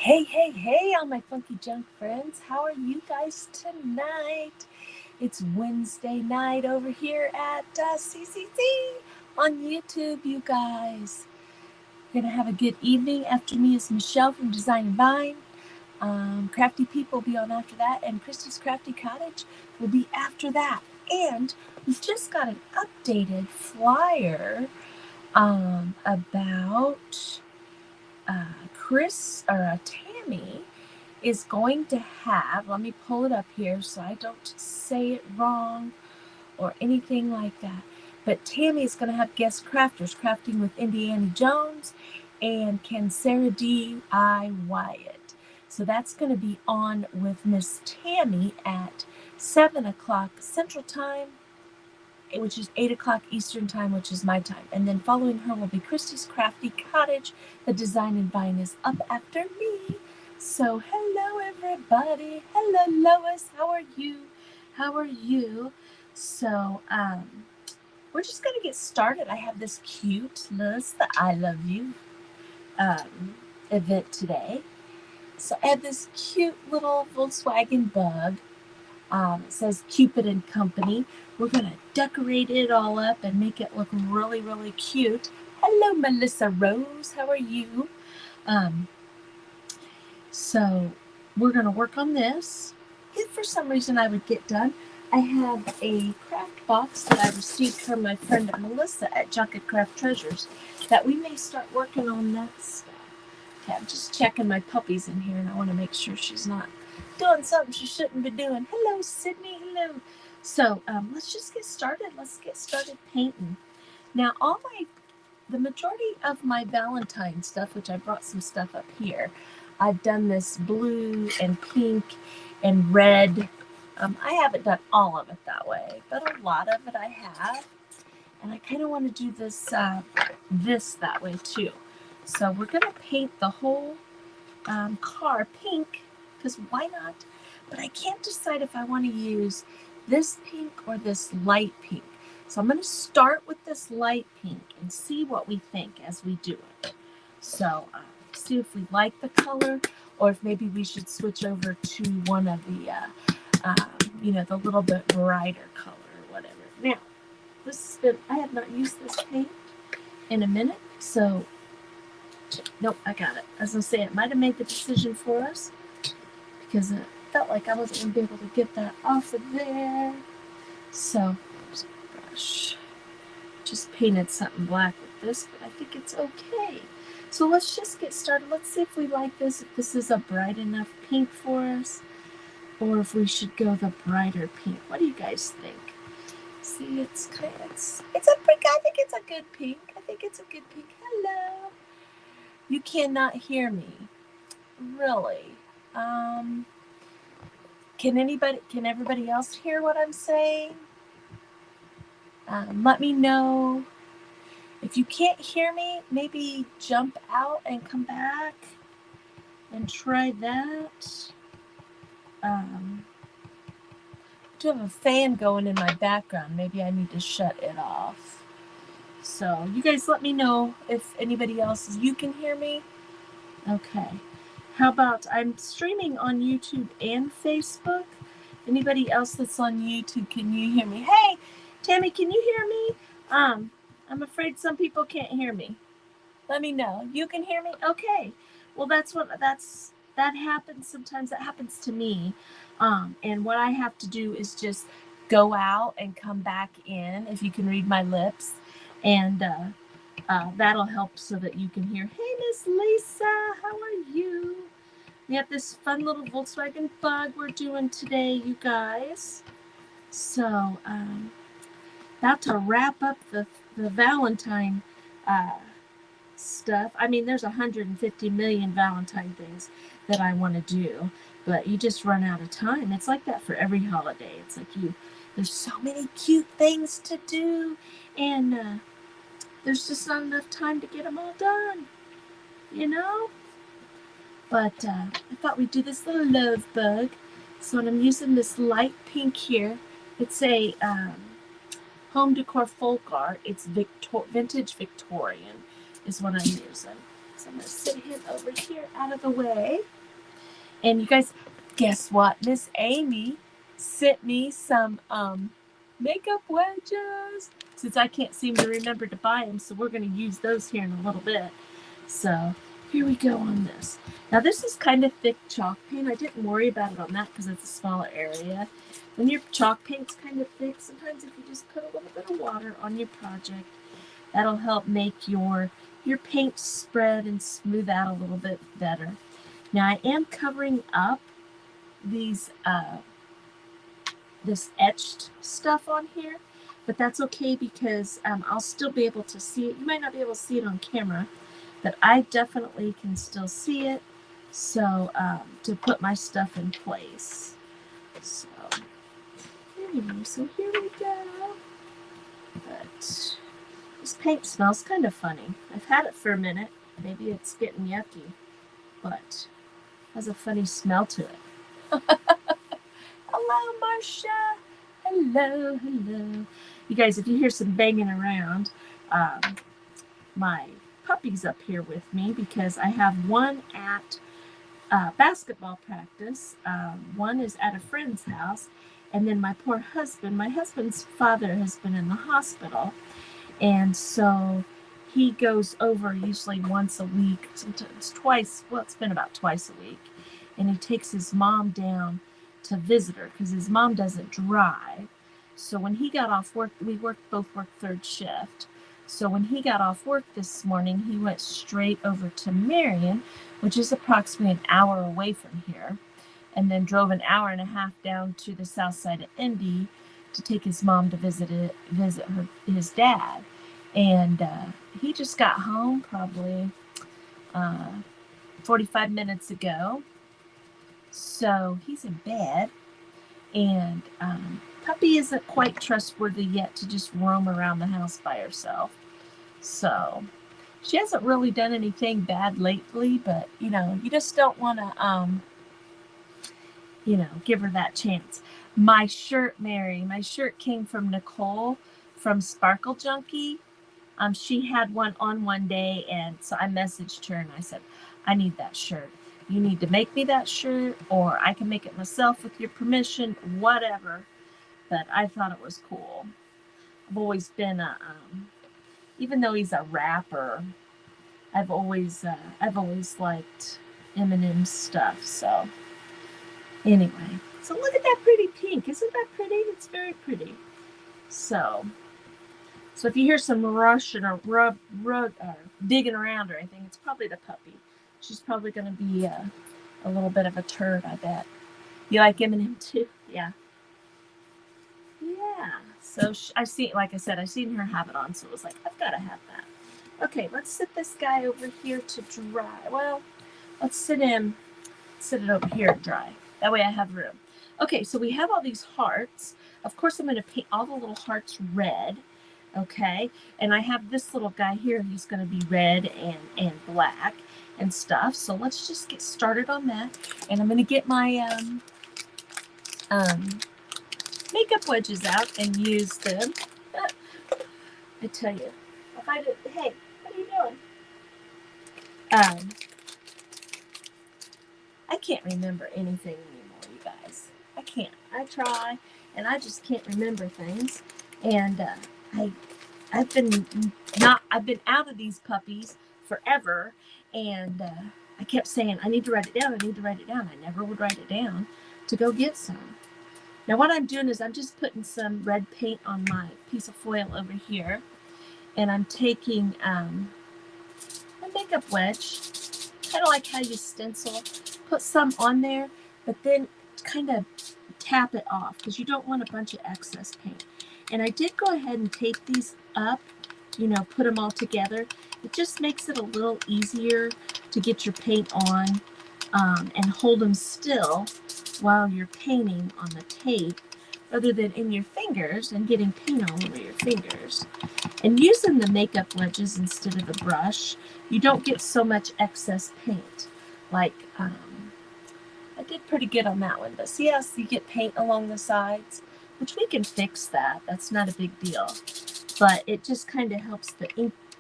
Hey, hey, hey, all my funky junk friends. How are you guys tonight? It's Wednesday night over here at CCC on YouTube, you guys. We're going to have a good evening. After me is Michelle from Design and Vine. Crafty Peep will be on after that, and Kristy's Crafty Cottage will be after that. And we've just got an updated flyer about Tammy is going to have, let me pull it up here so I don't say it wrong or anything like that. But Tammy is going to have guest crafters crafting with Indiana Jones and Can Sarah DIY it. So that's going to be on with Miss Tammy at 7 o'clock Central Time, which is 8 o'clock Eastern Time, which is my time. And then following her will be Kristy's Crafty Cottage. The Design and Vine is up after me. So hello, everybody. Hello, Lois. How are you? How are you? So we're just going to get started. I have this cute Liz, the I Love You event today. So I have this cute little Volkswagen Bug. It says Cupid and Company. We're going to decorate it all up and make it look really, really cute. Hello, Melissa Rose. How are you? So we're going to work on this. If for some reason I would get done, I have a craft box that I received from my friend Melissa at Junket Craft Treasures that we may start working on that stuff. Okay, I'm just checking my puppies in here, and I want to make sure she's not doing something she shouldn't be doing. Hello, Sydney. Hello. So let's just get started. Let's get started painting. Now, the majority of my Valentine stuff, which I brought some stuff up here, I've done this blue and pink and red. I haven't done all of it that way, but a lot of it I have. And I kind of want to do this that way too. So we're going to paint the whole car pink, because why not? But I can't decide if I want to use this pink or this light pink. So I'm going to start with this light pink and see what we think as we do it. So see if we like the color, or if maybe we should switch over to one of the, the little bit brighter color or whatever. Now, I have not used this paint in a minute, so nope, I got it. As I say, it might have made the decision for us because it felt like I wasn't going to be able to get that off of there. So, brush. Just painted something black with this, but I think it's okay. So let's just get started. Let's see if we like this, if this is a bright enough pink for us, or if we should go the brighter pink. What do you guys think? See, it's a pink. I think it's a good pink. I think it's a good pink. Hello. You cannot hear me. Really? Can everybody else hear what I'm saying? Let me know. If you can't hear me, maybe jump out and come back and try that. I do have a fan going in my background. Maybe I need to shut it off. So you guys let me know if anybody else, you can hear me. Okay. How about, I'm streaming on YouTube and Facebook. Anybody else that's on YouTube, can you hear me? Hey, Tammy, can you hear me? I'm afraid some people can't hear me. Let me know. You can hear me? Okay. Well, that happens sometimes. That happens to me. And what I have to do is just go out and come back in, if you can read my lips. And that'll help so that you can hear. Hey, Miss Lisa, how are you? We have this fun little Volkswagen Bug we're doing today, you guys. So, about to wrap up the Valentine stuff. I mean, there's 150 million Valentine things that I want to do, but you just run out of time. It's like that for every holiday. It's like there's so many cute things to do, and there's just not enough time to get them all done, But I thought we'd do this little love bug. So I'm using this light pink here. It's a home decor folk art. It's vintage Victorian is what I'm using. So I'm going to sit him over here out of the way. And you guys, guess what? Miss Amy sent me some makeup wedges since I can't seem to remember to buy them. So we're going to use those here in a little bit. So here we go on this. Now this is kind of thick chalk paint. I didn't worry about it on that because it's a smaller area. When your chalk paint's kind of thick, sometimes if you just put a little bit of water on your project, that'll help make your paint spread and smooth out a little bit better. Now I am covering up these this etched stuff on here, but that's okay because I'll still be able to see it. You might not be able to see it on camera, but I definitely can still see it. So to put my stuff in place. So anyway, so here we go. But this paint smells kind of funny. I've had it for a minute. Maybe it's getting yucky, but has a funny smell to it. Hello, Marcia. Hello, hello. You guys, if you hear some banging around, my puppy's up here with me because I have one at basketball practice. One is at a friend's house. And then my poor husband, my husband's father has been in the hospital. And so he goes over usually once a week, sometimes twice. Well, it's been about twice a week. And he takes his mom down to visit her because his mom doesn't drive. So when he got off work, we both worked third shift. So when he got off work this morning, he went straight over to Marion, which is approximately an hour away from here, and then drove an hour and a half down to the south side of Indy to take his mom to visit his dad. And he just got home probably 45 minutes ago. So he's in bed, and puppy isn't quite trustworthy yet to just roam around the house by herself. So she hasn't really done anything bad lately, but you just don't want to give her that chance. My shirt, Mary, my shirt came from Nicole from Sparkle Junkie. She had one on one day, and so I messaged her and I said, I need that shirt. You need to make me that shirt, or I can make it myself with your permission, whatever. But I thought it was cool. I've always been even though he's a rapper, I've always liked Eminem's stuff. So anyway, so look at that pretty pink. Isn't that pretty? It's very pretty. So if you hear some rushing or digging around or anything, it's probably the puppy. She's probably going to be a little bit of a turd, I bet. You like Eminem too? Yeah. Yeah. So I've seen her have it on, so it was like, I've got to have that. Okay, let's sit this guy over here to dry. Well, let's sit it over here to dry. That way I have room. Okay, so we have all these hearts. Of course, I'm going to paint all the little hearts red. Okay, and I have this little guy here. He's going to be red and black and stuff. So let's just get started on that. And I'm going to get my makeup wedges out and use them. I tell you, hey, what are you doing? I can't remember anything anymore, you guys. I can't. I try, and I just can't remember things. And I've been out of these puppies forever, and I kept saying, I need to write it down. I never would write it down to go get some. Now what I'm doing is I'm just putting some red paint on my piece of foil over here, and I'm taking a makeup wedge, kind of like how you stencil, put some on there, but then kind of tap it off because you don't want a bunch of excess paint. And I did go ahead and tape these up, put them all together. It just makes it a little easier to get your paint on and hold them still while you're painting on the tape, rather than in your fingers and getting paint all over your fingers. And using the makeup wedges instead of the brush, you don't get so much excess paint. Like, I did pretty good on that one, but see how you get paint along the sides? Which we can fix that. That's not a big deal. But it just kind of helps the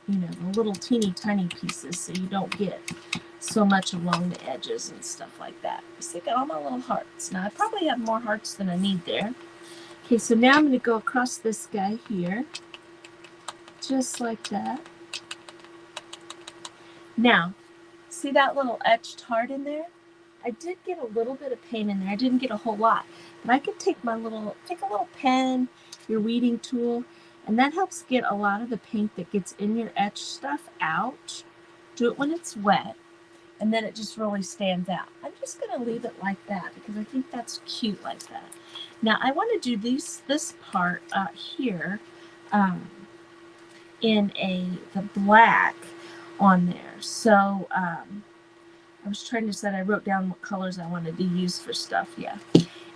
you know, the little teeny tiny pieces so you don't get so much along the edges and stuff like that. So I got all my little hearts. Now I probably have more hearts than I need there. Okay, so now I'm going to go across this guy here, just like that. Now, see that little etched heart in there? I did get a little bit of paint in there. I didn't get a whole lot, but I could take a little pen, your weeding tool, and that helps get a lot of the paint that gets in your etched stuff out. Do it when it's wet, and then it just really stands out. I'm just going to leave it like that because I think that's cute like that. Now I want to do this part here in the black on there. So I was trying to say I wrote down what colors I wanted to use for stuff. Yeah.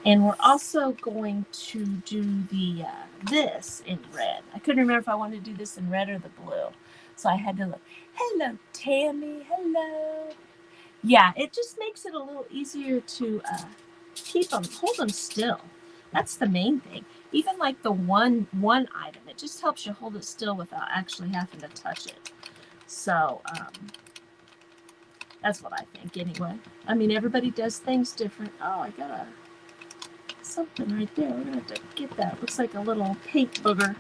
And we're also going to do the this in red. I couldn't remember if I wanted to do this in red or the blue. So I had to look. Hello, Tammy. Hello. Yeah, it just makes it a little easier to hold them still. That's the main thing. Even like the one item, it just helps you hold it still without actually having to touch it. So that's what I think anyway. I mean, everybody does things different. Oh, I got something right there. We're gonna have to get that. Looks like a little paint booger.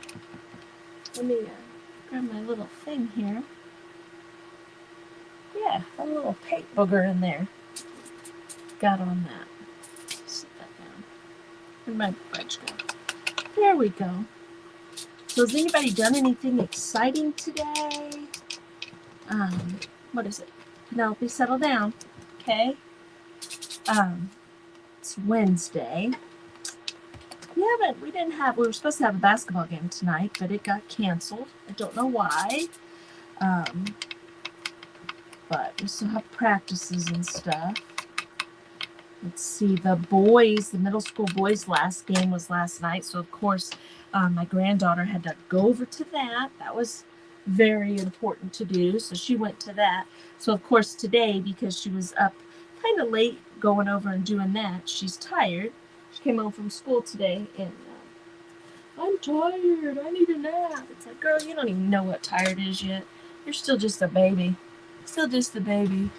Let me grab my little thing here. Yeah, a little paint booger in there. Got on that. Sit that down. Where'd my brush go? There we go. So has anybody done anything exciting today? What is it? Penelope, settle down. Okay. It's Wednesday. We were supposed to have a basketball game tonight, but it got canceled. I don't know why. But we still have practices and stuff. Let's see, the middle school boys' last game was last night. So, of course, my granddaughter had to go over to that. That was very important to do. So she went to that. So, of course, today, because she was up kind of late going over and doing that, she's tired. She came home from school today and I'm tired. I need a nap. It's like, girl, you don't even know what tired is yet. You're still just a baby. Still just a baby.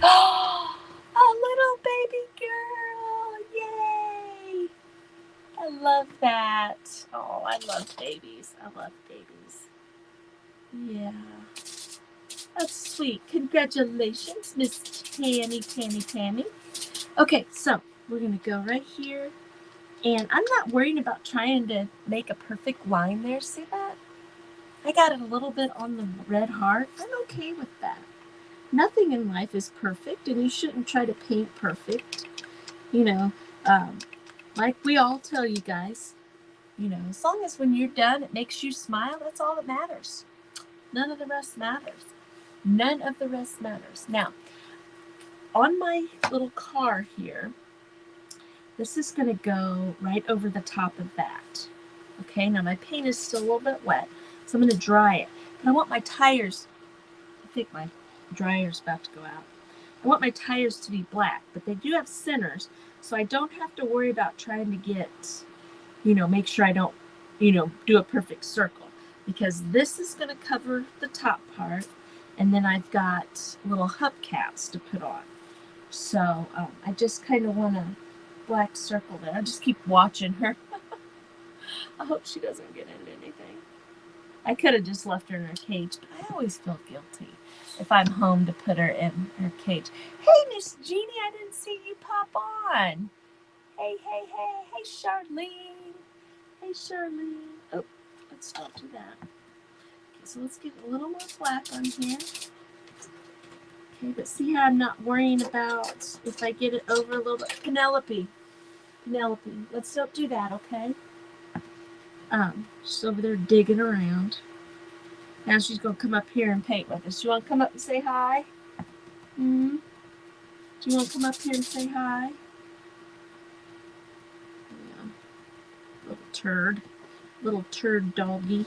Oh, a little baby girl. Yay. I love that. Oh, I love babies. I love babies. Yeah. That's sweet. Congratulations, Miss Tammy. Okay, so we're going to go right here. And I'm not worrying about trying to make a perfect line there. See that? I got it a little bit on the red heart. I'm okay with that. Nothing in life is perfect, and you shouldn't try to paint perfect. You know, like we all tell you guys, you know, as long as when you're done, it makes you smile, that's all that matters. None of the rest matters. None of the rest matters. Now, on my little car here, this is going to go right over the top of that. Okay, now my paint is still a little bit wet, so I'm going to dry it. But I want my tires, I think my dryer's about to go out. I want my tires to be black, but they do have centers, so I don't have to worry about trying to get, you know, make sure I don't, you know, do a perfect circle. Because this is going to cover the top part, and then I've got little hubcaps to put on. So I just kind of want a black circle there. I just keep watching her. I hope she doesn't get into anything. I could have just left her in her cage, but I always feel guilty if I'm home to put her in her cage. Hey, Miss Jeannie, I didn't see you pop on. Hey, Charlene. Hey, Charlene. Oh, let's not do that. Okay, so let's get a little more black on here. Okay, but see how I'm not worrying about if I get it over a little bit. Penelope, let's don't do that, okay? She's over there digging around. Now she's going to come up here and paint with us. Do you want to come up and say hi? Do you want to come up here and say hi? Yeah. Little turd doggy.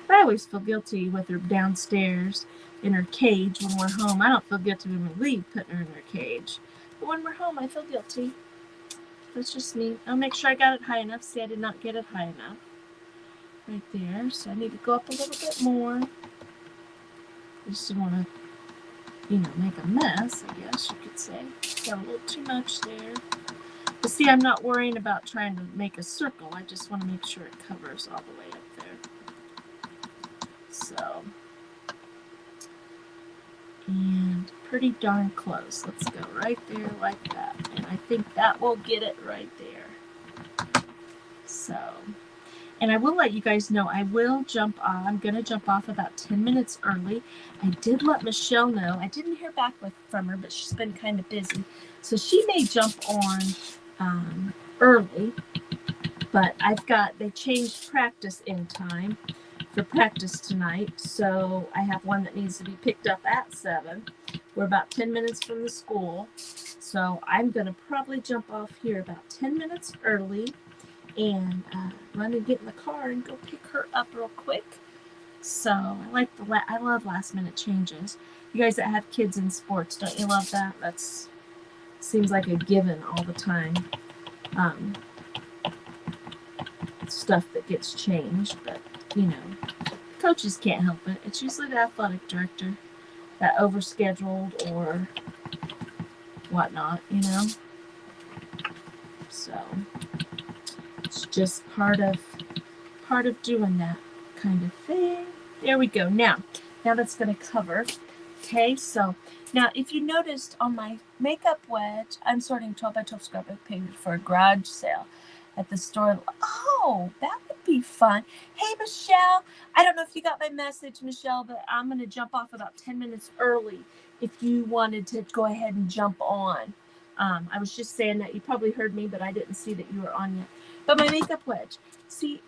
I always feel guilty with her downstairs in her cage when we're home. I don't feel guilty when we leave putting her in her cage. But when we're home, I feel guilty. That's just me. I'll make sure I got it high enough. See, I did not get it high enough. Right there. So I need to go up a little bit more. I just didn't want to, you know, make a mess, I guess you could say. Got a little too much there. But see, I'm not worrying about trying to make a circle. I just want to make sure it covers all the way up there. So, and pretty darn close. Let's go right there like that. And I think that will get it right there. So, and I will let you guys know, I will jump on. I'm going to jump off about 10 minutes early. I did let Michelle know. I didn't hear back from her, but she's been kind of busy. So she may jump on early, but they changed practice in time for practice tonight. So I have one that needs to be picked up at 7. We're about 10 minutes from the school. So I'm going to probably jump off here about 10 minutes early and run and get in the car and go pick her up real quick. So I love last minute changes. You guys that have kids in sports, don't you love that? That's seems like a given all the time. Stuff that gets changed, but you know, coaches can't help it. It's usually the athletic director that overscheduled or whatnot, you know. So it's just part of doing that kind of thing. There we go. Now that's going to cover. Okay, so now if you noticed on my makeup wedge, I'm sorting 12 by 12 scrapbook paper for a garage sale at the store. Oh, that would be fun. Hey, Michelle, I don't know if you got my message, Michelle, but I'm going to jump off about 10 minutes early if you wanted to go ahead and jump on. I was just saying that you probably heard me, but I didn't see that you were on yet. But my makeup wedge, see,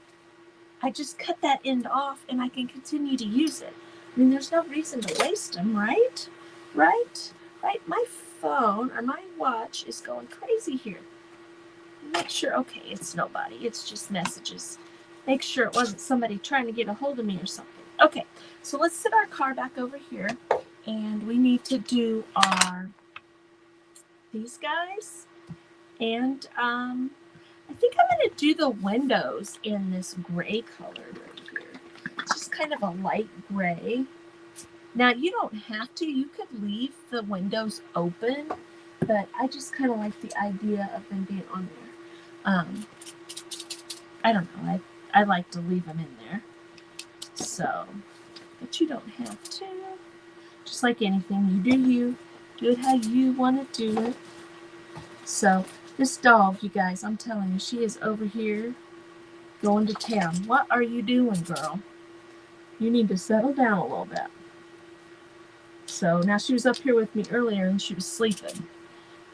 I just cut that end off and I can continue to use it. I mean, there's no reason to waste them, right? Right? My phone or my watch is going crazy here. Make sure, okay, it's nobody. It's just messages. Make sure it wasn't somebody trying to get a hold of me or something. Okay, so let's set our car back over here. And we need to do these guys. And I think I'm going to do the windows in this gray color right here. It's just kind of a light gray. Now, you don't have to. You could leave the windows open, but I just kind of like the idea of them being on there. I don't know. I like to leave them in there. So, but you don't have to. Just like anything, you do you. Do it how you want to do it. So, this dog, you guys, I'm telling you, she is over here going to town. What are you doing, girl? You need to settle down a little bit. So, now she was up here with me earlier and she was sleeping.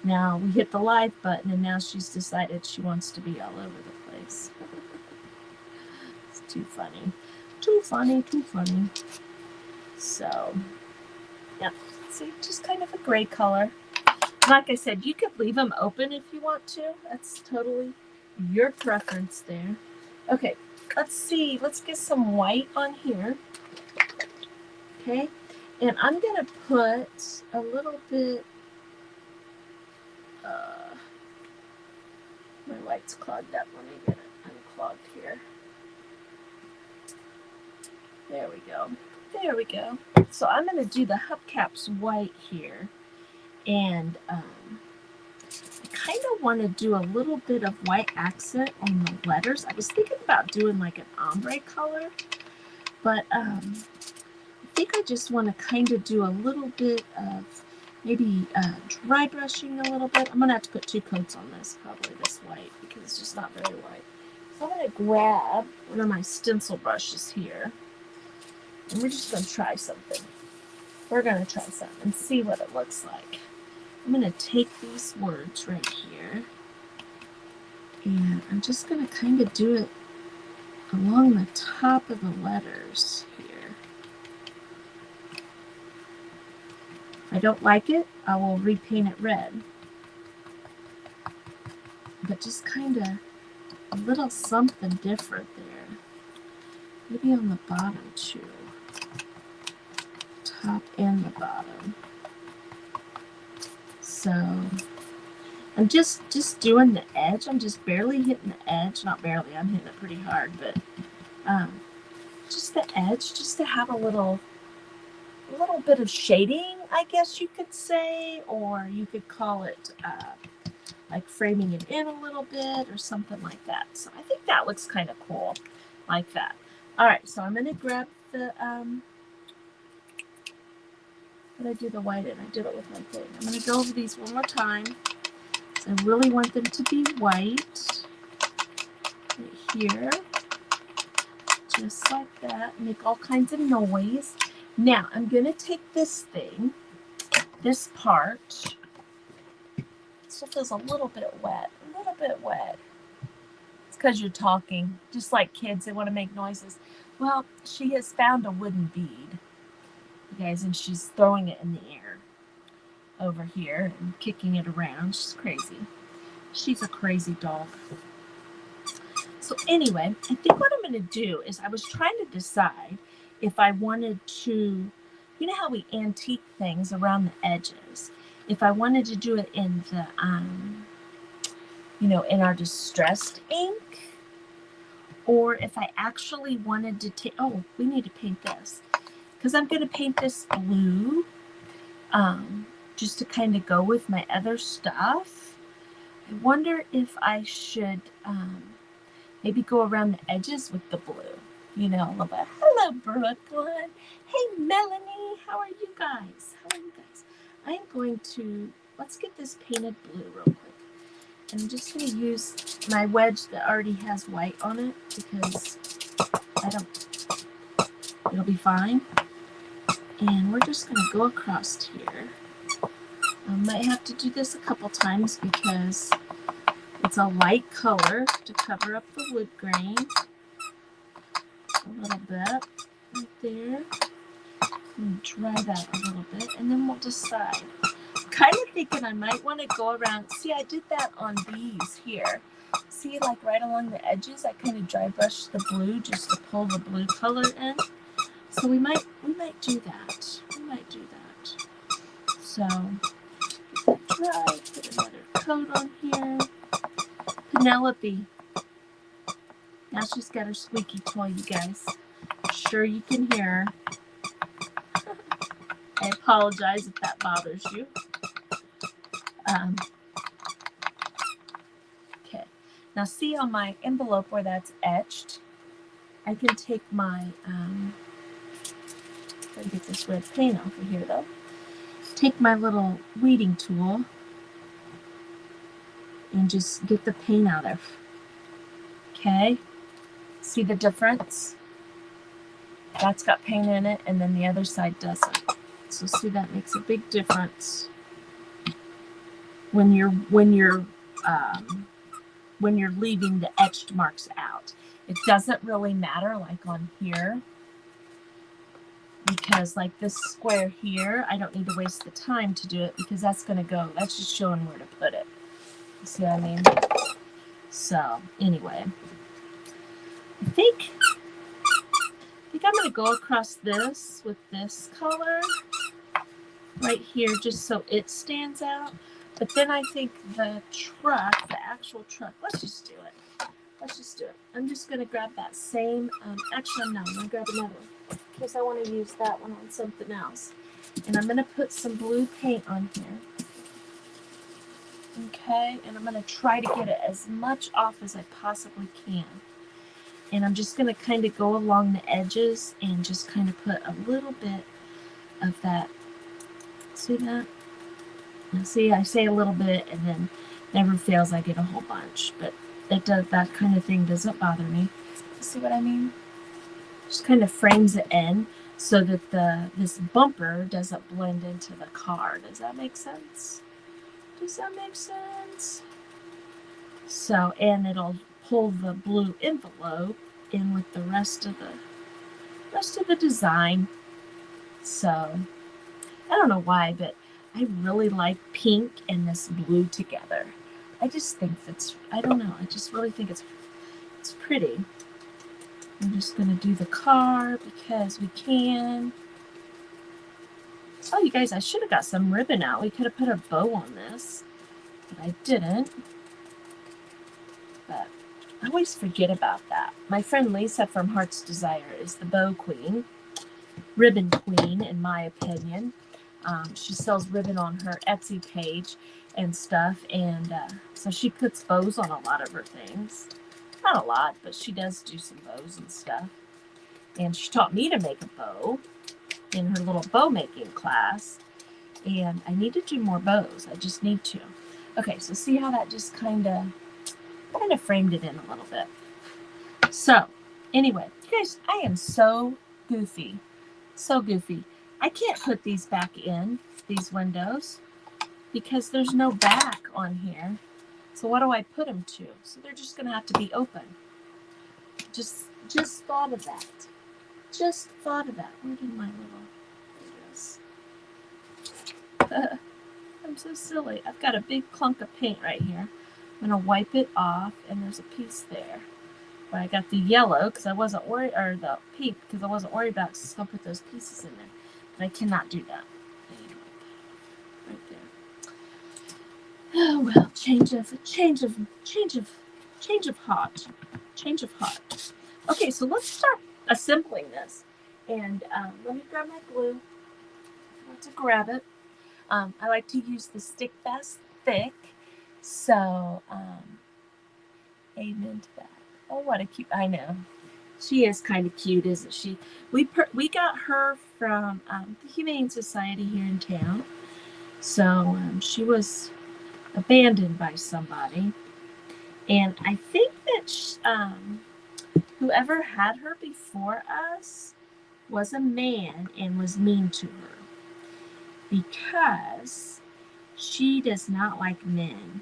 Now we hit the live button and now she's decided she wants to be all over the place. It's too funny. Too funny, too funny. So, yeah, see, just kind of a gray color. Like I said, you could leave them open if you want to. That's totally your preference there. Okay, let's see. Let's get some white on here. Okay, and I'm going to put a little bit. My white's clogged up. Let me get it unclogged here. There we go. There we go. So I'm going to do the hubcaps white here. And I kind of want to do a little bit of white accent on the letters. I was thinking about doing like an ombre color. But I think I just want to kind of do a little bit of maybe dry brushing a little bit. I'm going to have to put 2 coats on this, probably this white, because it's just not very white. So I'm going to grab one of my stencil brushes here. And we're just going to try something. We're going to try something and see what it looks like. I'm going to take these words right here. And I'm just going to kind of do it along the top of the letters here. If I don't like it, I will repaint it red. But just kind of a little something different there. Maybe on the bottom too. Top and the bottom. So I'm just doing the edge. I'm just barely hitting the edge. Not barely, I'm hitting it pretty hard, but just the edge, just to have a little little bit of shading, I guess you could say, or you could call it like framing it in a little bit or something like that. So I think that looks kind of cool like that. All right, so I'm going to grab the, did I do the white in? I did it with my thing. I'm going to go over these one more time. So I really want them to be white right here, just like that. Make all kinds of noise. Now I'm going to take this thing, this part. It still feels a little bit wet, a little bit wet. It's because you're talking, just like kids, they want to make noises. Well, she has found a wooden bead, you guys, and she's throwing it in the air over here and kicking it around. She's crazy. She's a crazy dog. So anyway, I think what I'm going to do is I was trying to decide if I wanted to, you know how we antique things around the edges, if I wanted to do it in the, you know, in our distressed ink, or if I actually wanted to take, oh, we need to paint this, because I'm going to paint this blue, just to kind of go with my other stuff. I wonder if I should maybe go around the edges with the blue, you know, a little bit. Hello, Brooklyn. Hey, Melanie. How are you guys? How are you guys? I'm going to, let's get this painted blue real quick. And I'm just going to use my wedge that already has white on it because it'll be fine. And we're just going to go across here. I might have to do this a couple times because it's a light color to cover up the wood grain. A little bit right there. And dry that a little bit, and then we'll decide. I'm kind of thinking I might want to go around. See, I did that on these here. See, like right along the edges, I kind of dry brushed the blue just to pull the blue color in. So we might do that. We might do that. So get that dry, put another coat on here. Penelope. Now she's got her squeaky toy, you guys. I'm sure you can hear her. I apologize if that bothers you. Okay. Now see on my envelope where that's etched, I can take my, gotta get this red paint off of here though. Take my little weeding tool and just get the paint out of. Okay. See the difference? That's got paint in it, and then the other side doesn't. So see, that makes a big difference when you're leaving the etched marks out. It doesn't really matter like on here, because like this square here, I don't need to waste the time to do it because that's going to go. That's just showing where to put it. You see what I mean? So anyway, I think I'm going to go across this with this color right here just so it stands out. But then I think the truck, the actual truck, let's just do it. Let's just do it. I'm just going to grab that same, actually no, I'm going to grab another one because I want to use that one on something else. And I'm going to put some blue paint on here. Okay, and I'm going to try to get it as much off as I possibly can. And I'm just going to kind of go along the edges and just kind of put a little bit of that. See that? Now see, I say a little bit and then never fails I get a whole bunch. But it does, that kind of thing doesn't bother me. See what I mean? Just kind of frames it in so that this bumper doesn't blend into the car. Does that make sense? Does that make sense? So, and it'll pull the blue envelope in with the rest of the design. So I don't know why, but I really like pink and this blue together. I just think that's, I don't know, I just really think it's pretty. I'm just gonna do the car because we can. Oh, you guys, I should have got some ribbon out. We could have put a bow on this, but I didn't. But I always forget about that. My friend Lisa from Heart's Desire is the bow queen. ribbon queen, in my opinion. She sells ribbon on her Etsy page and stuff, and so she puts bows on a lot of her things. Not a lot, but she does do some bows and stuff. And she taught me to make a bow in her little bow making class. And I need to do more bows. I just need to. Okay, so see how that just kind of framed it in a little bit. So, anyway, you guys, I am so goofy. So goofy. I can't put these back in, these windows, because there's no back on here. So what do I put them to? So they're just going to have to be open. Just thought of that. Just thought of that. Where did my little... I'm so silly. I've got a big clunk of paint right here. I'm going to wipe it off, and there's a piece there. But I got the yellow because I wasn't worried, or the peep because I wasn't worried about, because I'll put those pieces in there. But I cannot do that. I need to wipe that off right there. Oh well, change of heart. Okay, so let's start assembling this. And let me grab my glue. I want to grab it. I like to use the Stick Fast Thick. So, amen to that. Oh, what a cute, I know. She is kind of cute, isn't she? We got her from the Humane Society here in town. So, she was abandoned by somebody. And I think that whoever had her before us was a man and was mean to her. Because she does not like men.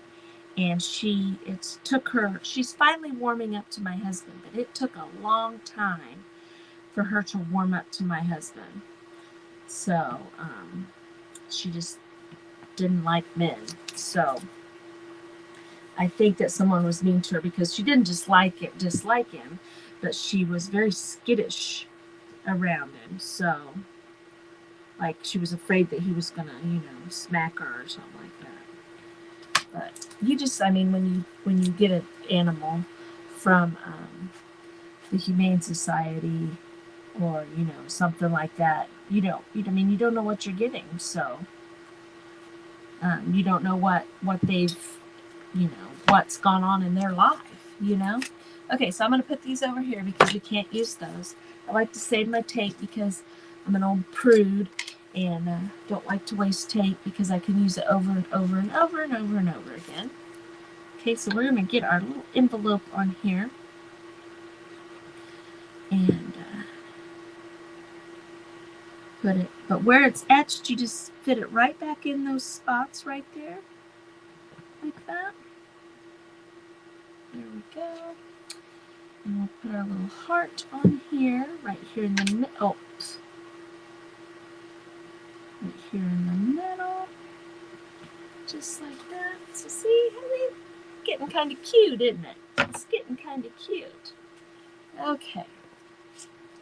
And she's finally warming up to my husband, but it took a long time for her to warm up to my husband. So, she just didn't like men. So, I think that someone was mean to her because she didn't dislike him, but she was very skittish around him. So, like, she was afraid that he was gonna, smack her or something like that. But you just, I mean, when you get an animal from the Humane Society or, something like that, you don't know what you're getting. So you don't know what they've, what's gone on in their life, Okay, so I'm going to put these over here because we can't use those. I like to save my tape because I'm an old prude and don't like to waste tape because I can use it over and over and over and over and over again. Okay, so we're going to get our little envelope on here. And put it, but where it's etched, you just fit it right back in those spots right there. Like that. There we go. And we'll put our little heart on here, right here in the middle. Oh, right here in the middle. Just like that. So see, I mean, getting kind of cute, isn't it? It's getting kind of cute. Okay.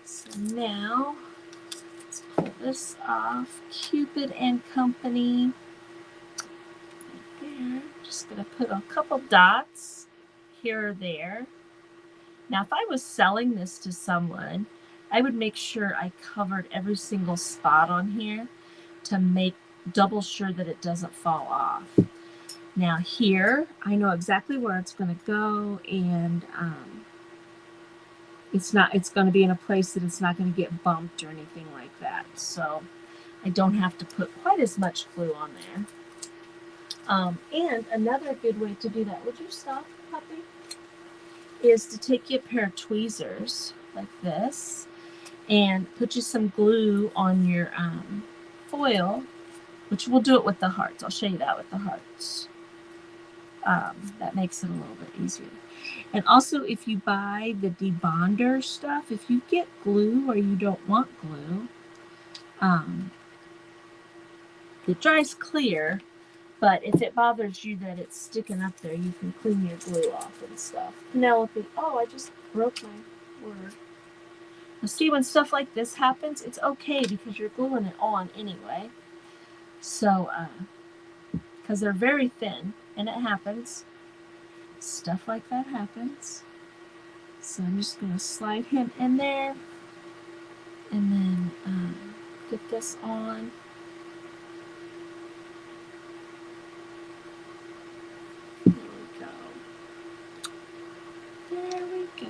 So now, let's pull this off. Cupid and Company. Right there. Just going to put a couple dots here or there. Now, if I was selling this to someone, I would make sure I covered every single spot on here to make double sure that it doesn't fall off. Now here, I know exactly where it's going to go, and it's going to be in a place that it's not going to get bumped or anything like that. So I don't have to put quite as much glue on there. And another good way to do that, would you stop, puppy? Is to take you a pair of tweezers like this and put you some glue on your foil, which we'll do it with the hearts. I'll show you that with the hearts. That makes it a little bit easier. And also, if you buy the debonder stuff, if you get glue or you don't want glue, it dries clear, but if it bothers you that it's sticking up there, you can clean your glue off and stuff. Penelope, oh, I just broke my word. Now see, when stuff like this happens, it's okay because you're gluing it on anyway. So, because they're very thin, and it happens. Stuff like that happens. So I'm just going to slide him in there. And then get this on. There we go. There we go.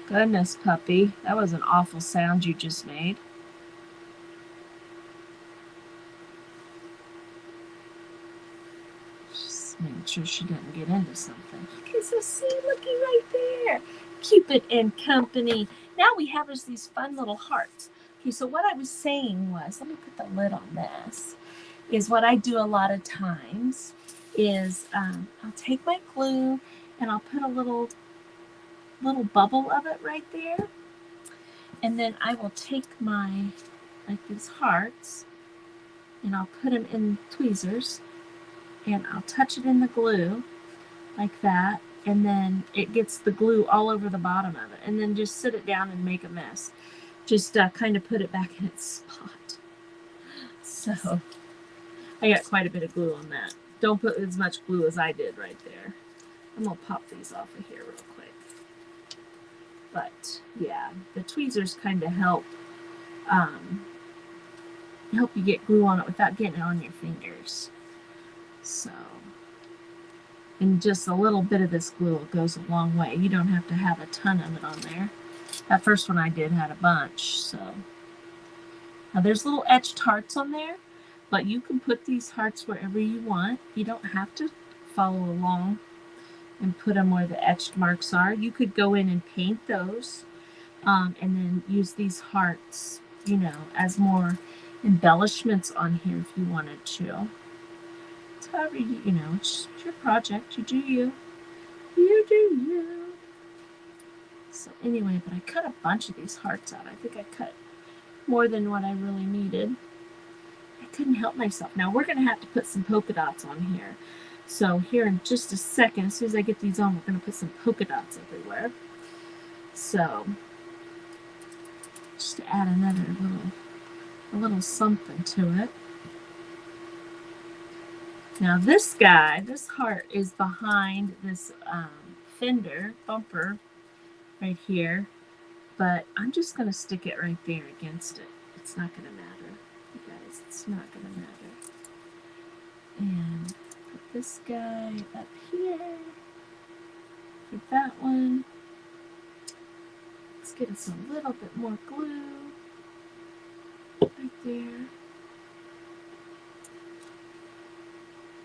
Goodness, puppy. That was an awful sound you just made. Just making sure she doesn't get into something. Okay, so see, looky right there. Keep it in company. Now we have these fun little hearts. Okay, so what I was saying was, let me put the lid on this, is what I do a lot of times is I'll take my glue and I'll put a little bubble of it right there. And then I will take these hearts and I'll put them in tweezers and I'll touch it in the glue like that. And then it gets the glue all over the bottom of it. And then just sit it down and make a mess. Just kind of put it back in its spot. So I got quite a bit of glue on that. Don't put as much glue as I did right there. I'm going to pop these off of here real quick. But yeah, the tweezers kind of help you get glue on it without getting it on your fingers. So, and just a little bit of this glue goes a long way. You don't have to have a ton of it on there. That first one I did had a bunch. So now there's little etched hearts on there, but you can put these hearts wherever you want. You don't have to follow along and put them where the etched marks are. You could go in and paint those and then use these hearts, you know, as more embellishments on here if you wanted to. It's however you know, it's your project. You do you. You do you. So anyway, but I cut a bunch of these hearts out. I think I cut more than what I really needed. I couldn't help myself. Now we're going to have to put some polka dots on here. So here in just a second, as soon as I get these on, we're going to put some polka dots everywhere. So just to add another little something to it. Now this guy, this heart is behind this fender bumper right here, but I'm just going to stick it right there against it. It's not going to matter, you guys. It's not going to matter. And put this guy up here. Put that one. Let's get us a little bit more glue right there.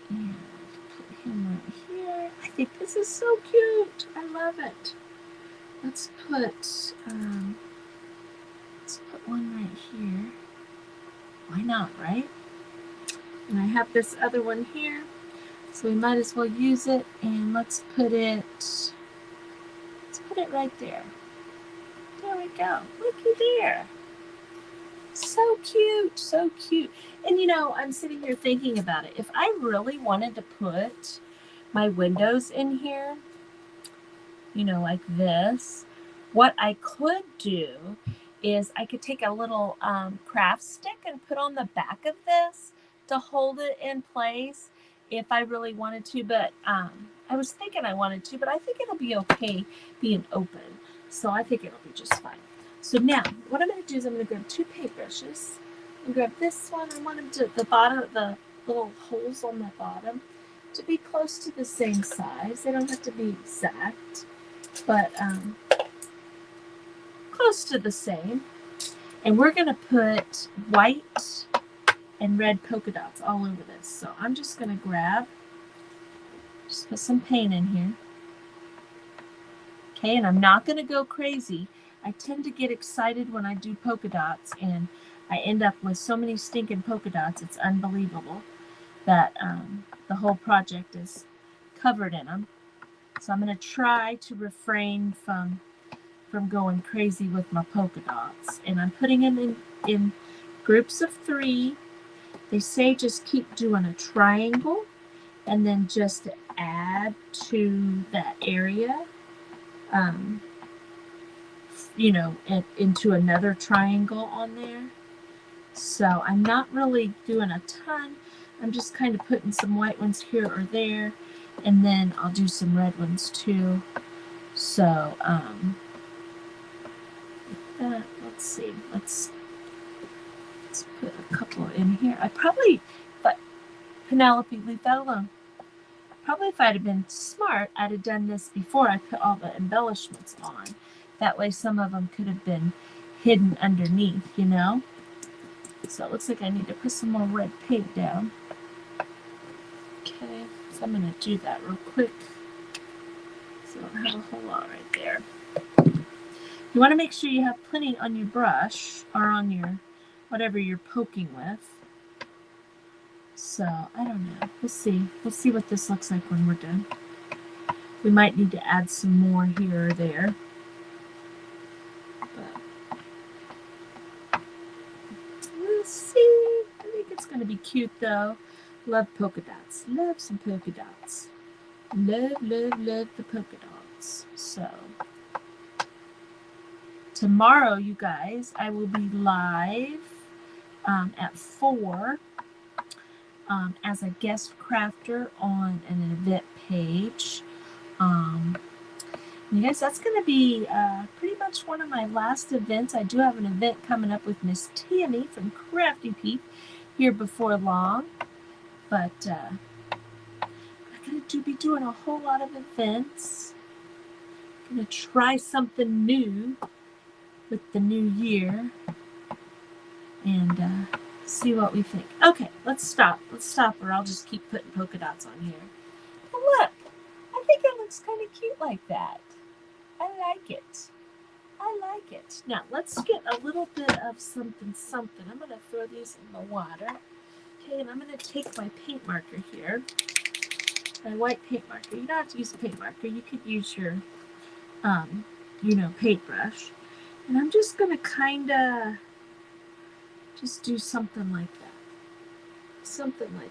And put him right here. I think this is so cute. I love it. Let's put one right here. Why not, right? And I have this other one here, so we might as well use it. And let's put it right there. There we go. Looky there. So cute, so cute. And you know, I'm sitting here thinking about it. If I really wanted to put my windows in here, you know, like this, what I could do is I could take a little craft stick and put on the back of this to hold it in place if I really wanted to. But I was thinking I wanted to, but I think it'll be okay being open. So I think it'll be just fine. So now what I'm going to do is I'm going to grab two paintbrushes and grab this one. I want them to, the bottom, the little holes on the bottom, to be close to the same size. They don't have to be exact, but close to the same. And we're going to put white and red polka dots all over this. So I'm just going to just put some paint in here. Okay, and I'm not going to go crazy. I tend to get excited when I do polka dots, and I end up with so many stinking polka dots. It's unbelievable that the whole project is covered in them. So I'm going to try to refrain from going crazy with my polka dots. And I'm putting them in groups of 3. They say just keep doing a triangle and then just add to that area, you know, into another triangle on there. So I'm not really doing a ton. I'm just kind of putting some white ones here or there, and then I'll do some red ones too. So let's see. Let's put a couple in here. I probably, but Penelope, leave that alone. Probably if I'd have been smart, I'd have done this before I put all the embellishments on. That way some of them could have been hidden underneath, you know? So it looks like I need to put some more red paint down. Okay, so I'm going to do that real quick. So I have a whole lot right there. You want to make sure you have plenty on your brush or on your whatever you're poking with. So I don't know. We'll see. We'll see what this looks like when we're done. We might need to add some more here or there. But we'll see. I think it's going to be cute though. Love polka dots. Love some polka dots. Love, love, love the polka dots. So tomorrow, you guys, I will be live at 4 as a guest crafter on an event page. You guys, that's going to be pretty much one of my last events. I do have an event coming up with Miss Tammy from Crafty Peep here before long. But I'm going to be doing a whole lot of events. I'm going to try something new with the new year and see what we think. Okay, let's stop. Let's stop, or I'll just keep putting polka dots on here. But look, I think it looks kind of cute like that. I like it. I like it. Now, let's get a little bit of something. I'm going to throw these in the water. Okay, and I'm going to take my paint marker here. My white paint marker. You don't have to use a paint marker. You could use your, paintbrush. And I'm just going to kind of just do something like that. Something like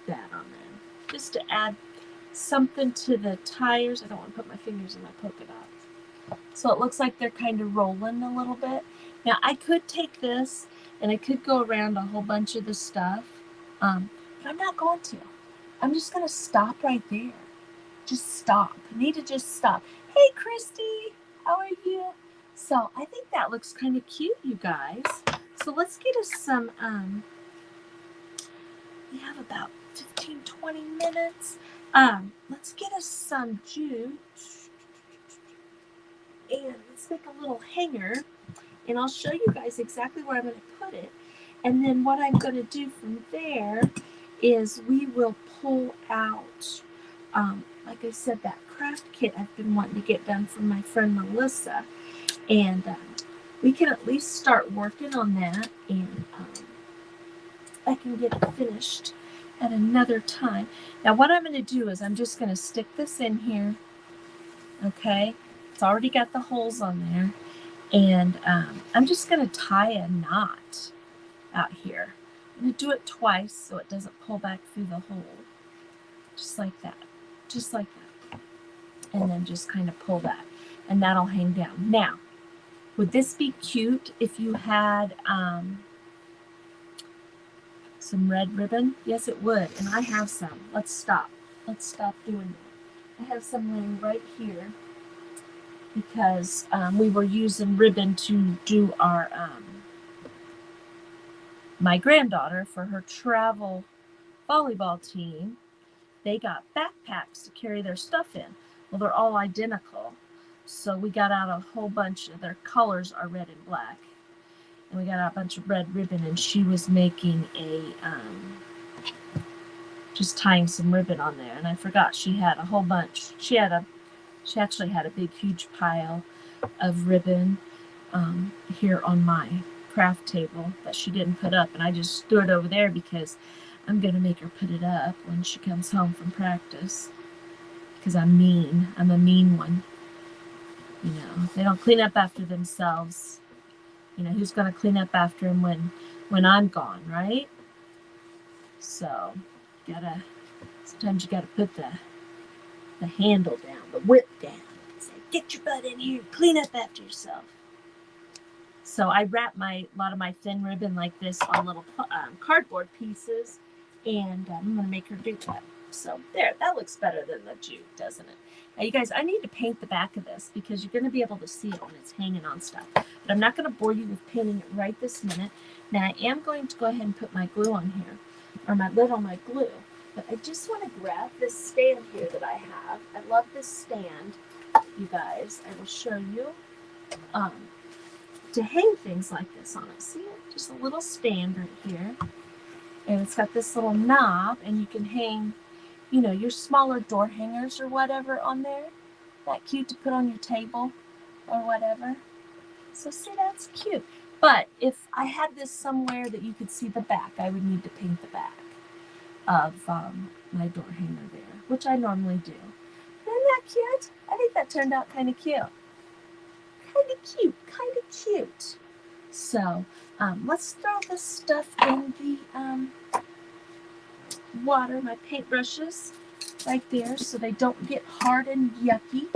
that on there. Just to add something to the tires. I don't want to put my fingers in my polka dots. So it looks like they're kind of rolling a little bit. Now I could take this and I could go around a whole bunch of the stuff. But I'm not going to. I'm just going to stop right there. Just stop. I need to just stop. Hey, Kristy, how are you? So I think that looks kind of cute, you guys. So let's get us some, we have about 15, 20 minutes. Let's get us some juice. And let's make a little hanger. And I'll show you guys exactly where I'm going to put it. And then what I'm going to do from there is we will pull out, like I said, that craft kit I've been wanting to get done from my friend Melissa. And we can at least start working on that, and I can get it finished at another time. Now what I'm going to do is I'm just going to stick this in here. Okay, it's already got the holes on there, and I'm just going to tie a knot out here. I'm going to do it twice so it doesn't pull back through the hole. Just like that. Just like that. And then just kind of pull that. And that'll hang down. Now, would this be cute if you had some red ribbon? Yes, it would. And I have some. Let's stop. Let's stop doing that. I have some laying right here because we were using ribbon to do our my granddaughter for her travel volleyball team. They got backpacks to carry their stuff in. Well, they're all identical. So we got out a whole bunch of their colors are red and black. And we got out a bunch of red ribbon, and she was making a, just tying some ribbon on there. And I forgot she had a whole bunch. She actually had a big, huge pile of ribbon here on my craft table that she didn't put up. And I just threw it over there because I'm going to make her put it up when she comes home from practice. Because I'm mean. I'm a mean one. You know, they don't clean up after themselves. You know, who's going to clean up after them when I'm gone, right? So, sometimes you gotta put the handle down, the whip down. Say, get your butt in here, clean up after yourself. So I wrap a lot of my thin ribbon like this on little cardboard pieces, and I'm going to make her do that. So there, that looks better than the jute, doesn't it? Now, you guys, I need to paint the back of this because you're going to be able to see it when it's hanging on stuff. But I'm not going to bore you with painting it right this minute. Now, I am going to go ahead and put my glue on here, or my lid on my glue. But I just want to grab this stand here that I have. I love this stand, you guys. I will show you. To hang things like this on it. See it? Just a little stand right here. And it's got this little knob, and you can hang, you know, your smaller door hangers or whatever on there. That cute to put on your table or whatever. So see, that's cute. But if I had this somewhere that you could see the back, I would need to paint the back of my door hanger there, which I normally do. Isn't that cute? I think that turned out kind of cute. Kind of cute. So let's throw this stuff in the water, my paintbrushes right there, so they don't get hard and yucky.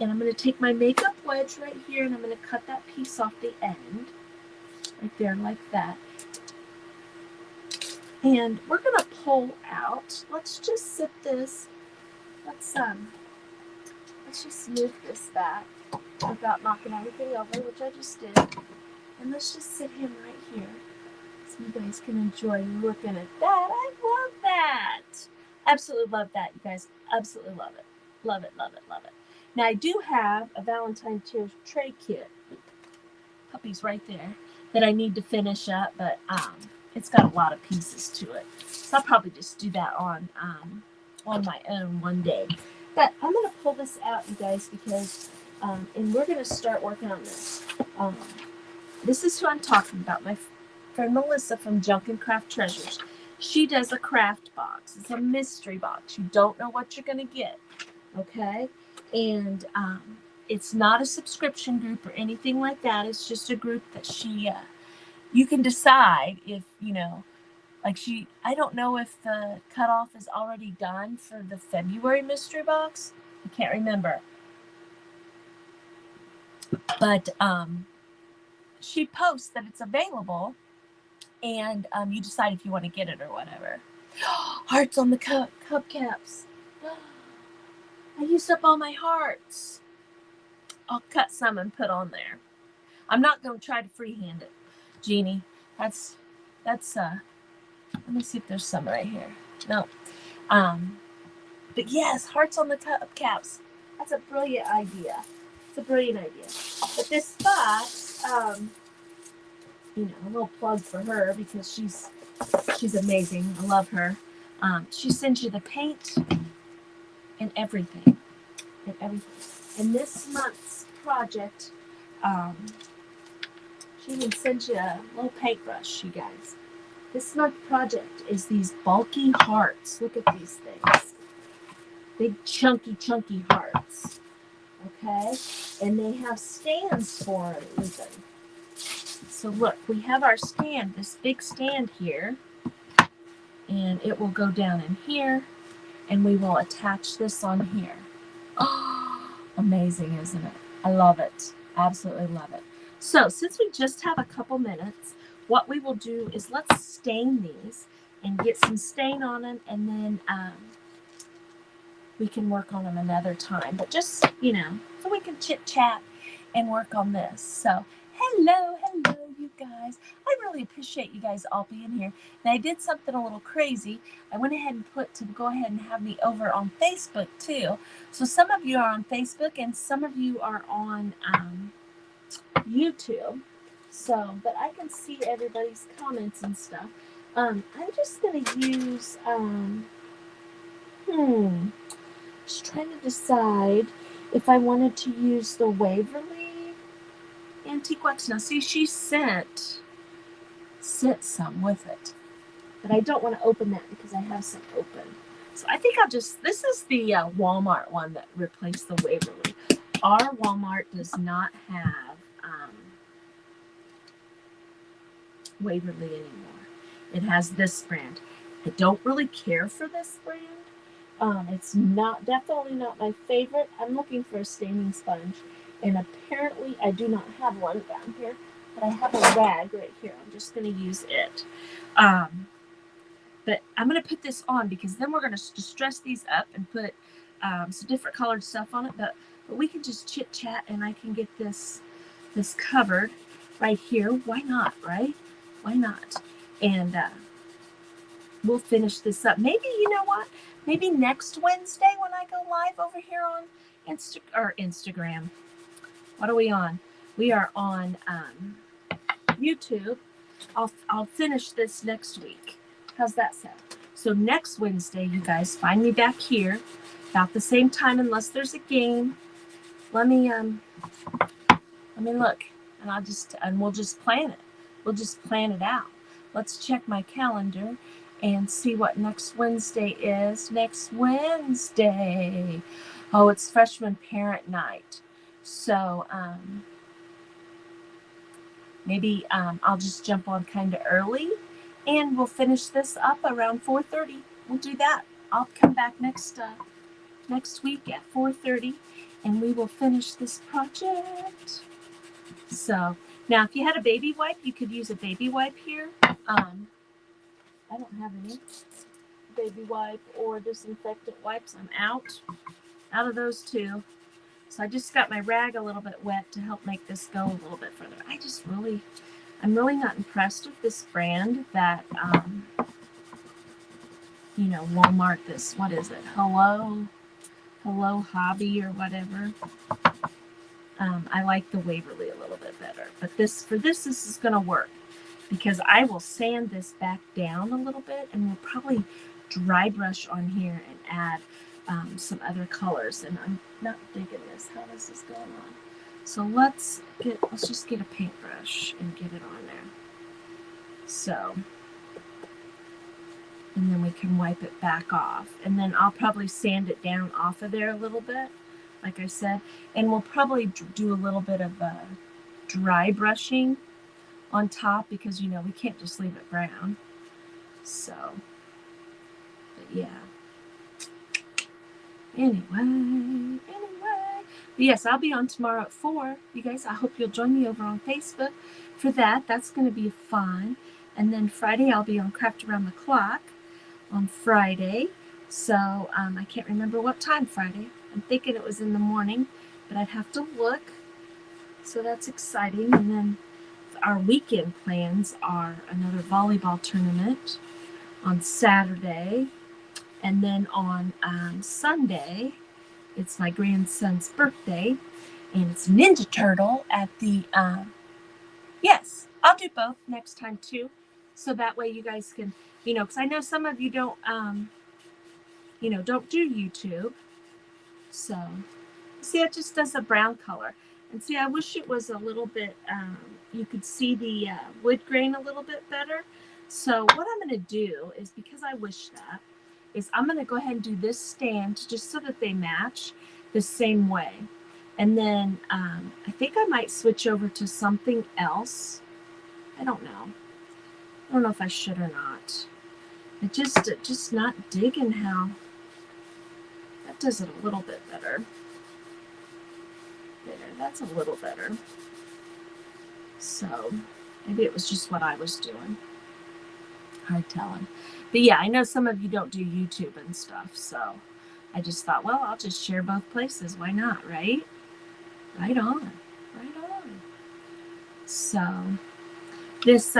And I'm going to take my makeup wedge right here, and I'm going to cut that piece off the end right there like that. And we're going to pull out. Let's just sit this. Let's just move this back without knocking everything over, which I just did. And let's just sit him right here so you guys can enjoy looking at that. I love that. Absolutely love that, you guys. Absolutely love it. Love it, love it, love it. Now, I do have a Valentine's tray kit. Puppy's right there that I need to finish up, but it's got a lot of pieces to it. So I'll probably just do that on my own one day. But I'm going to pull this out, you guys, because and we're going to start working on this. This is who I'm talking about, my friend Melissa from Junk and Craft Treasures. She does a craft box. It's a mystery box. You don't know what you're going to get, okay? And it's not a subscription group or anything like that. It's just a group that she, you can decide if, you know, like I don't know if the cutoff is already done for the February mystery box. I can't remember. But she posts that it's available, and you decide if you want to get it or whatever. Hearts on the hubcaps. I used up all my hearts. I'll cut some and put on there. I'm not going to try to freehand it, Jeannie. That's let me see if there's some right here. No. But yes, hearts on the hubcaps. That's a brilliant idea. It's a brilliant idea. But this box, you know, a little plug for her because she's amazing. I love her. She sends you the paint and everything. And this month's project, she even sends you a little paintbrush, you guys. This month's project is these bulky hearts. Look at these things. Big chunky hearts. Okay? And they have stands for it even. So look, we have our stand, this big stand here. And it will go down in here. And we will attach this on here. Oh, amazing, isn't it? I love it. Absolutely love it. So since we just have a couple minutes, what we will do is let's stain these and get some stain on them, and then we can work on them another time. But just, you know, so we can chit chat and work on this. So hello, you guys. I really appreciate you guys all being here. Now, I did something a little crazy. I went ahead and go ahead and have me over on Facebook too. So some of you are on Facebook and some of you are on YouTube. So, but I can see everybody's comments and stuff. I'm just going to use, just trying to decide if I wanted to use the Waverly Antique Wax. Now, see, she sent some with it, but I don't want to open that because I have some open. So I think this is the Walmart one that replaced the Waverly. Our Walmart does not have Waverly anymore. It has this brand. I don't really care for this brand. It's definitely not my favorite. I'm looking for a staining sponge, and apparently I do not have one down here, but I have a rag right here. I'm just going to use it. But But I'm going to put this on because then we're going to distress these up and put some different colored stuff on it. But we can just chit chat and I can get this covered right here. Why not, right? Why not? And we'll finish this up. Maybe, you know what? Maybe next Wednesday when I go live over here on Instagram. What are we on? We are on YouTube. I'll finish this next week. How's that sound? So next Wednesday, you guys find me back here about the same time, unless there's a game. Let me look, and we'll just plan it. We'll just plan it out. Let's check my calendar and see what next Wednesday is. Next Wednesday. Oh, it's freshman parent night. So maybe I'll just jump on kind of early and we'll finish this up around 4:30. We'll do that. I'll come back next week at 4:30 and we will finish this project. So now if you had a baby wipe, you could use a baby wipe here. I don't have any baby wipe or disinfectant wipes. I'm out of those two. So I just got my rag a little bit wet to help make this go a little bit further. I'm really not impressed with this brand that, Walmart, what is it? Hello Hobby or whatever. I like the Waverly a little bit better. But this is going to work because I will sand this back down a little bit and we'll probably dry brush on here and add some other colors. And I'm not digging how this is going on. So let's just get a paintbrush and get it on there. So, and then we can wipe it back off. And then I'll probably sand it down off of there a little bit, like I said. And we'll probably do a little bit of dry brushing on top because, we can't just leave it brown. So, but yeah. Anyway. But yes, I'll be on tomorrow at 4. You guys, I hope you'll join me over on Facebook for that. That's going to be fun. And then Friday, I'll be on Craft Around the Clock on Friday. So I can't remember what time Friday. I'm thinking it was in the morning, but I'd have to look. So that's exciting. And then our weekend plans are another volleyball tournament on Saturday. And then on Sunday, it's my grandson's birthday, and it's Ninja Turtle at the, yes, I'll do both next time too. So that way you guys can, because I know some of you don't do YouTube. So, see, it just does a brown color. And see, I wish it was a little bit, you could see the wood grain a little bit better. So what I'm going to do is, because I wish that, is I'm going to go ahead and do this stand just so that they match the same way. And then I think I might switch over to something else. I don't know. I don't know if I should or not. I just not digging how that does it a little bit better. There, that's a little better. So maybe it was just what I was doing. Hard telling. But yeah, I know some of you don't do YouTube and stuff, so I just thought, well, I'll just share both places. Why not, right? Right on. Right on. So this,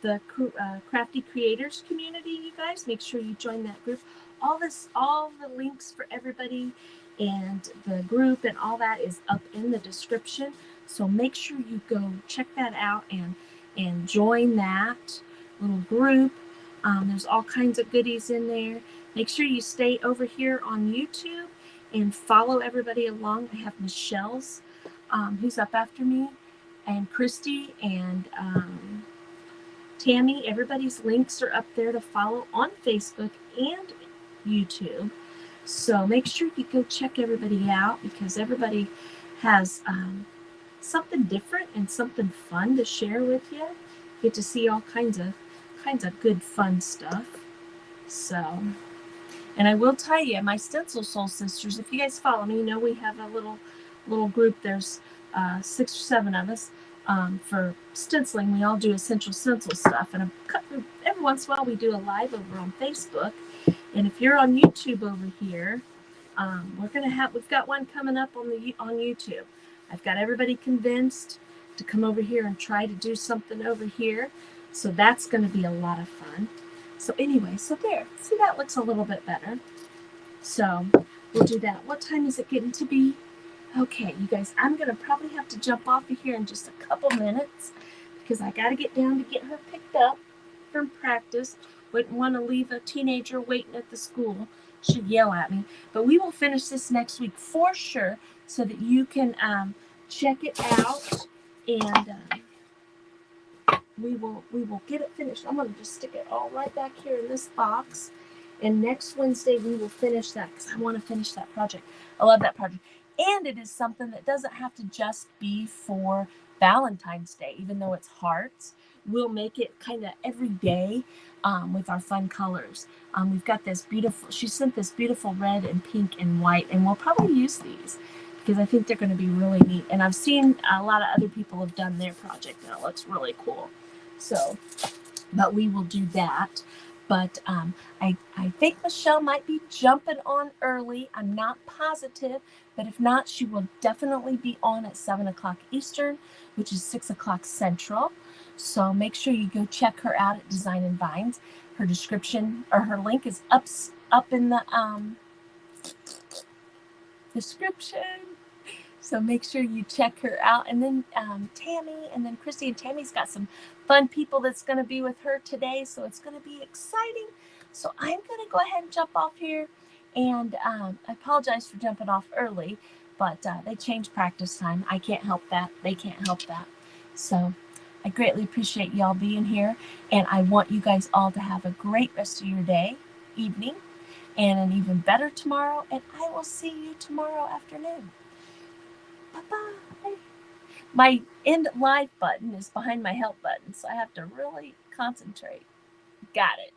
the Crafty Creators community, you guys, make sure you join that group. All the links for everybody and the group and all that is up in the description. So make sure you go check that out and join that little group. There's all kinds of goodies in there. Make sure you stay over here on YouTube and follow everybody along. I have Michelle's, who's up after me, and Kristy and Tammy. Everybody's links are up there to follow on Facebook and YouTube. So make sure you go check everybody out because everybody has something different and something fun to share with you. Get to see all kinds of good fun stuff. So, and I will tell you, my Stencil Soul Sisters, if you guys follow me, you know we have a little group. There's 6 or 7 of us for stenciling. We all do essential stencil stuff, and every once in a while we do a live over on Facebook. And if you're on YouTube over here, we've got one coming up on YouTube. I've got everybody convinced to come over here and try to do something over here. So that's going to be a lot of fun. So anyway, so there. See, that looks a little bit better. So we'll do that. What time is it getting to be? Okay, you guys, I'm going to probably have to jump off of here in just a couple minutes because I got to get down to get her picked up from practice. Wouldn't want to leave a teenager waiting at the school. She'd yell at me. But we will finish this next week for sure so that you can check it out, and we will get it finished. I'm going to just stick it all right back here in this box. And next Wednesday we will finish that because I want to finish that project. I love that project. And it is something that doesn't have to just be for Valentine's Day, even though it's hearts. We'll make it kind of every day with our fun colors. We've got this beautiful, she sent this beautiful red and pink and white, and we'll probably use these because I think they're going to be really neat. And I've seen a lot of other people have done their project, and it looks really cool. So, but we will do that. But I think Michelle might be jumping on early. I'm not positive, but if not, she will definitely be on at 7 o'clock Eastern, which is 6 o'clock Central. So make sure you go check her out at Design and Vines. Her description or her link is up in the description. So make sure you check her out. And then Tammy, and then Kristy, and Tammy's got some fun people that's going to be with her today. So it's going to be exciting. So I'm going to go ahead and jump off here. And I apologize for jumping off early, but they changed practice time. I can't help that. They can't help that. So I greatly appreciate y'all being here. And I want you guys all to have a great rest of your day, evening, and an even better tomorrow. And I will see you tomorrow afternoon. Bye-bye. My end live button is behind my help button, so I have to really concentrate. Got it.